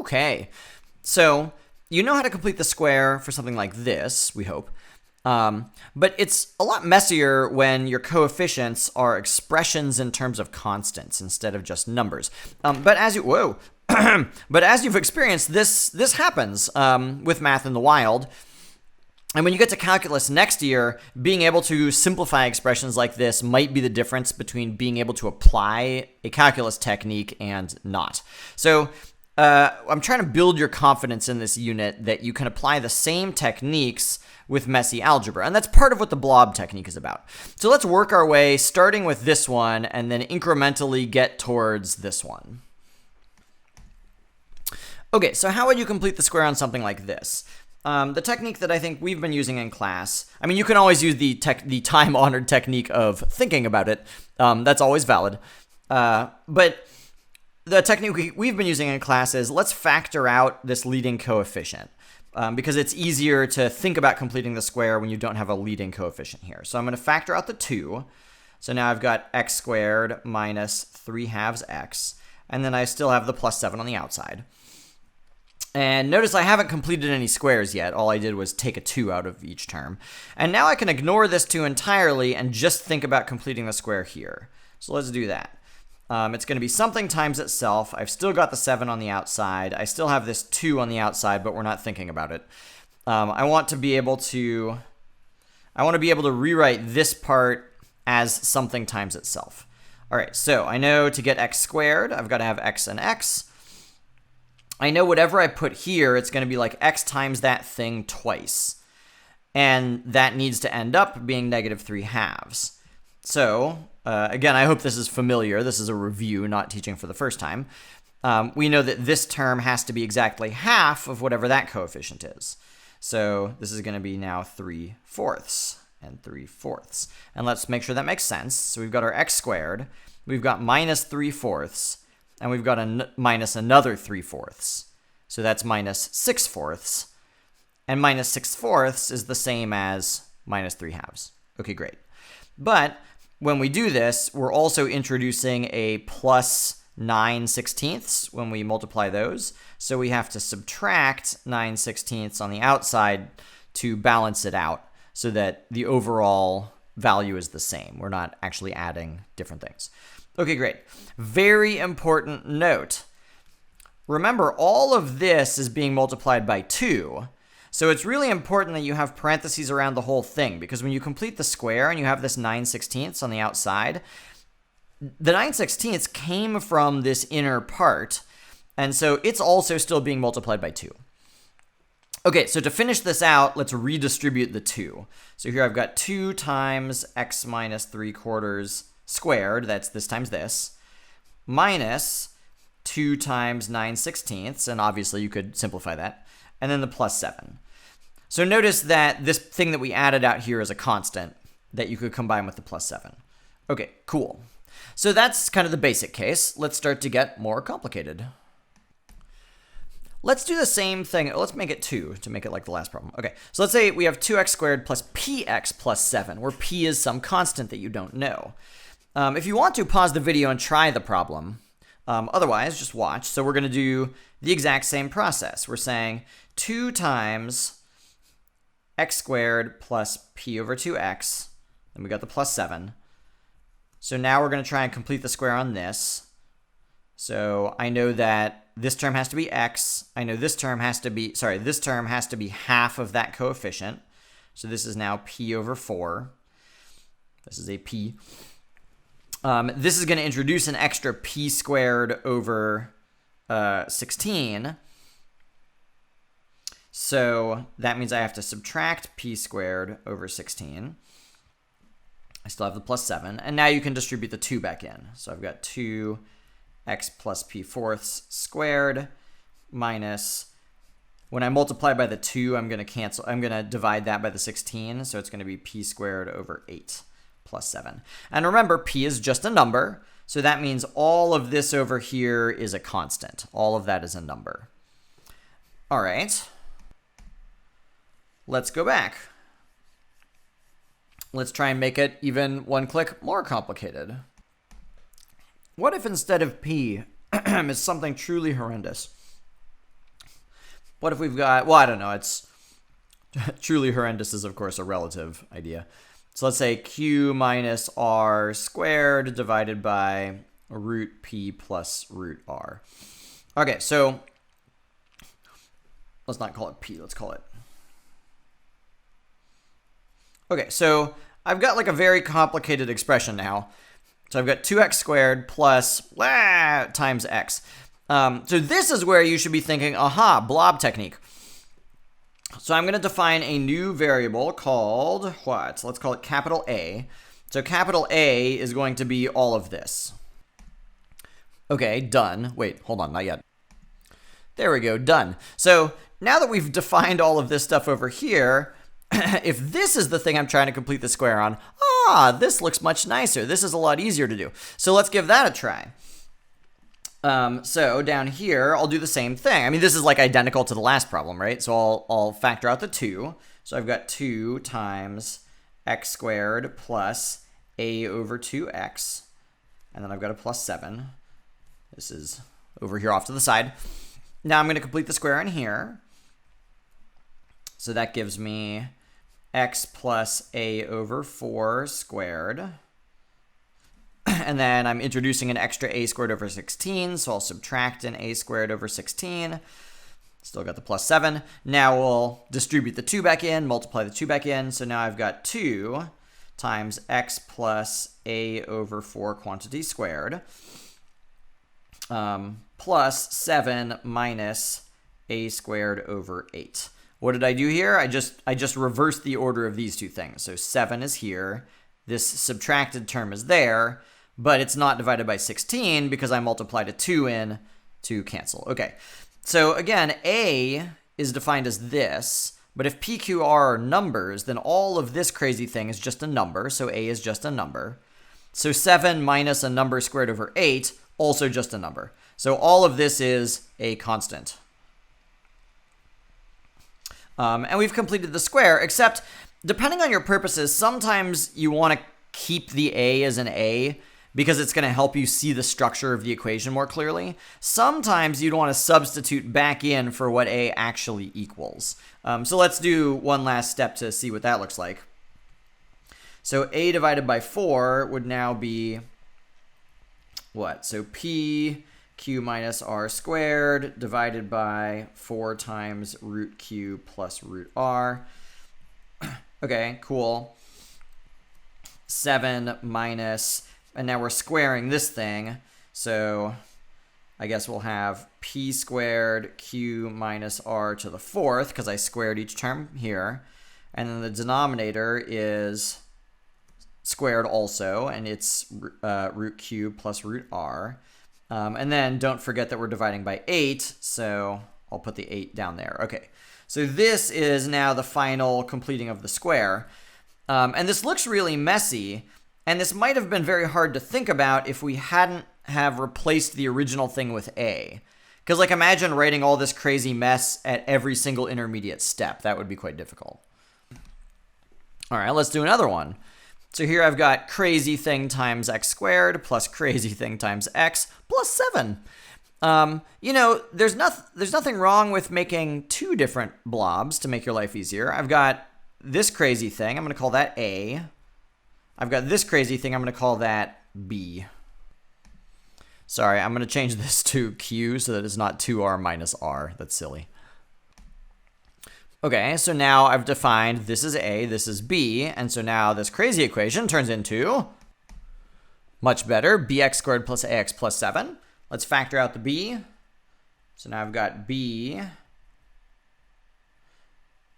Okay, so you know how to complete the square for something like this, we hope. But it's a lot messier when your coefficients are expressions in terms of constants instead of just numbers. But as you've experienced, this happens with math in the wild. And when you get to calculus next year, being able to simplify expressions like this might be the difference between being able to apply a calculus technique and not. So I'm trying to build your confidence in this unit that you can apply the same techniques with messy algebra. And that's part of what the blob technique is about. So let's work our way, starting with this one, and then incrementally get towards this one. Okay, so how would you complete the square on something like this? The technique that I think we've been using in class, I mean, you can always use the time-honored technique of thinking about it. That's always valid. But the technique we've been using in class is let's factor out this leading coefficient. Because it's easier to think about completing the square when you don't have a leading coefficient here. So I'm going to factor out the 2. So now I've got x squared minus 3/2 x. And then I still have the plus 7 on the outside. And notice I haven't completed any squares yet. All I did was take a 2 out of each term. And now I can ignore this 2 entirely and just think about completing the square here. So let's do that. It's going to be something times itself. I've still got the 7 on the outside. I still have this 2 on the outside, but we're not thinking about it. I want to be able to rewrite this part as something times itself. All right, so I know to get x squared, I've got to have x and x. I know whatever I put here, it's going to be like x times that thing twice. And that needs to end up being negative 3/2. So, again, I hope this is familiar. This is a review, not teaching for the first time. We know that this term has to be exactly half of whatever that coefficient is. So this is going to be now 3/4 and 3/4. And let's make sure that makes sense. So we've got our x squared, we've got minus 3/4, and we've got a minus another 3/4. So that's minus 6/4. And minus 6/4 is the same as minus 3/2. Okay, great. But when we do this, we're also introducing a plus 9/16 when we multiply those. So we have to subtract 9/16 on the outside to balance it out so that the overall value is the same. We're not actually adding different things. Okay, great. Very important note. Remember, all of this is being multiplied by 2. So it's really important that you have parentheses around the whole thing, because when you complete the square and you have this 9/16 on the outside, the 9/16 came from this inner part, and so it's also still being multiplied by 2. Okay, so to finish this out, let's redistribute the 2. So here I've got 2 times x minus 3/4 squared, that's this times this, minus 2 times 9/16, and obviously you could simplify that, and then the plus 7. So notice that this thing that we added out here is a constant that you could combine with the plus 7. Okay, cool. So that's kind of the basic case. Let's start to get more complicated. Let's do the same thing. Let's make it 2 to make it like the last problem. Okay, so let's say we have 2x squared plus px plus 7, where p is some constant that you don't know. If you want to, pause the video and try the problem. Otherwise, just watch. So we're going to do the exact same process. We're saying 2 times x squared plus p over 2x, and we got the plus 7. So now we're going to try and complete the square on this. So I know that this term has to be x. I know this term has to be, this term has to be half of that coefficient. So this is now p over 4. This is a p. This is going to introduce an extra p squared over 16. So that means I have to subtract p squared over 16. I still have the plus 7. And now you can distribute the 2 back in. So I've got 2x plus p fourths squared minus, when I multiply by the 2, I'm going to divide that by the 16. So it's going to be p squared over 8 plus 7. And remember, p is just a number. So that means all of this over here is a constant. All of that is a number. All right. Let's go back. Let's try and make it even one click more complicated. What if instead of p is something truly horrendous? What if we've got, well, I don't know. It's truly horrendous is, of course, a relative idea. So let's say q minus r squared divided by root p plus root r. Okay, so let's not call it p. Let's call it. Okay, so I've got like a very complicated expression now. So I've got 2x squared plus times x. So this is where you should be thinking, aha, blob technique. So I'm going to define a new variable called what? So let's call it capital A. So capital A is going to be all of this. Okay, done. Wait, hold on, not yet. There we go, done. So now that we've defined all of this stuff over here, if this is the thing I'm trying to complete the square on, this looks much nicer. This is a lot easier to do. So let's give that a try. So down here, I'll do the same thing. I mean, this is like identical to the last problem, right? So I'll factor out the 2. So I've got 2 times x squared plus a over 2x. And then I've got a plus 7. This is over here off to the side. Now I'm going to complete the square in here. So that gives me x plus a over 4 squared. And then I'm introducing an extra a squared over 16, so I'll subtract an a squared over 16. Still got the plus 7. Now we'll distribute the 2 back in, multiply the 2 back in. So now I've got 2 times x plus a over 4 quantity squared plus 7 minus a squared over 8. What did I do here? I just reversed the order of these two things. So 7 is here. This subtracted term is there, but it's not divided by 16 because I multiplied a 2 in to cancel. Okay, so again, A is defined as this, but if P, Q, R are numbers, then all of this crazy thing is just a number, so A is just a number. So 7 minus a number squared over 8, also just a number. So all of this is a constant. And we've completed the square, except depending on your purposes, sometimes you want to keep the A as an A because it's going to help you see the structure of the equation more clearly. Sometimes you'd want to substitute back in for what A actually equals. So let's do one last step to see what that looks like. So A divided by 4 would now be what? So P q minus r squared divided by 4 times root q plus root r. Okay, cool. 7 minus, and now we're squaring this thing. So I guess we'll have p squared q minus r to the 4th because I squared each term here. And then the denominator is squared also, and it's root q plus root r. And then don't forget that we're dividing by 8, so I'll put the 8 down there. Okay, so this is now the final completing of the square. And this looks really messy, and this might have been very hard to think about if we hadn't have replaced the original thing with A. Because like imagine writing all this crazy mess at every single intermediate step. That would be quite difficult. All right, let's do another one. So here I've got crazy thing times x squared plus crazy thing times x plus 7. You know, there's nothing wrong with making 2 different blobs to make your life easier. I've got this crazy thing. I'm going to call that A. I've got this crazy thing. I'm going to call that B. Sorry, I'm going to change this to Q so that it's not 2R minus R. That's silly. Okay, so now I've defined this is A, this is B, and so now this crazy equation turns into, much better, bx squared plus ax plus 7. Let's factor out the b. So now I've got b.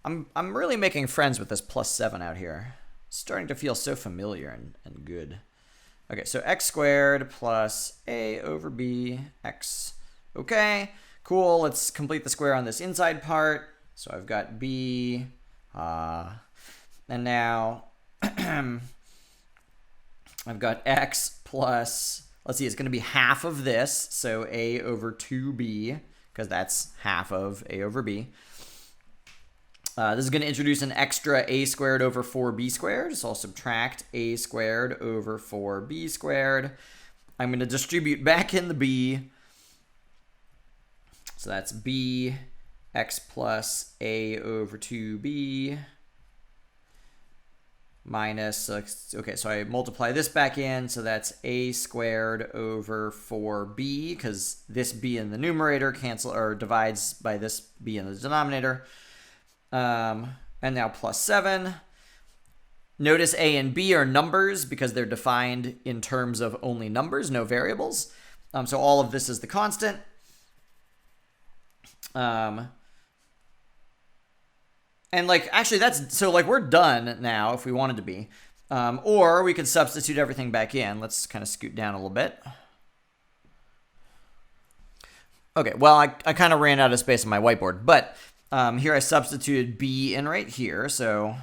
I'm really making friends with this plus 7 out here. It's starting to feel so familiar and good. Okay, so x squared plus a over b x. Okay, cool. Let's complete the square on this inside part. So I've got b, and now I've got x plus, let's see, it's going to be half of this, so a over 2b, because that's half of a over b. This is going to introduce an extra a squared over 4b squared, so I'll subtract a squared over 4b squared. I'm going to distribute back in the b, so that's b x plus a over 2b minus, okay, so I multiply this back in, so that's a squared over 4b, because this b in the numerator cancel or divides by this b in the denominator. And now plus 7. Notice a and b are numbers because they're defined in terms of only numbers, no variables. So all of this is the constant. And like, actually that's, so like we're done now if we wanted to be. Or we could substitute everything back in. Let's kind of scoot down a little bit. Okay, well, I kind of ran out of space on my whiteboard, but here I substituted b in right here. So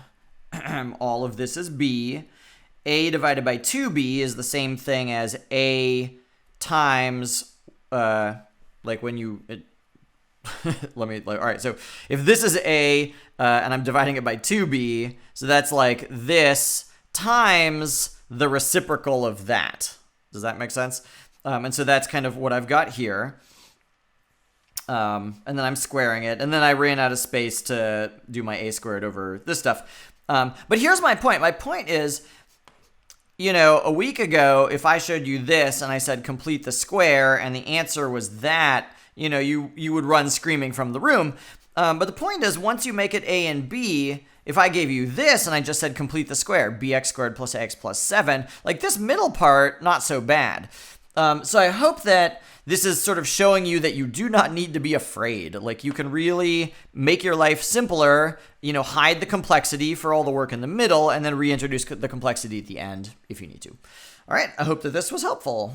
all of this is b. A divided by 2b is the same thing as a times, like when you... all right, so if this is a, and I'm dividing it by 2b, so that's like this times the reciprocal of that. Does that make sense? And so that's kind of what I've got here. And then I'm squaring it, and then I ran out of space to do my a squared over this stuff. But here's my point. My point is, you know, a week ago, if I showed you this and I said complete the square, and the answer was that, you know, you would run screaming from the room. But the point is, once you make it a and b, if I gave you this and I just said complete the square, bx squared plus x plus 7, like this middle part, not so bad. So I hope that this is sort of showing you that you do not need to be afraid. Like you can really make your life simpler, you know, hide the complexity for all the work in the middle, and then reintroduce the complexity at the end if you need to. All right, I hope that this was helpful.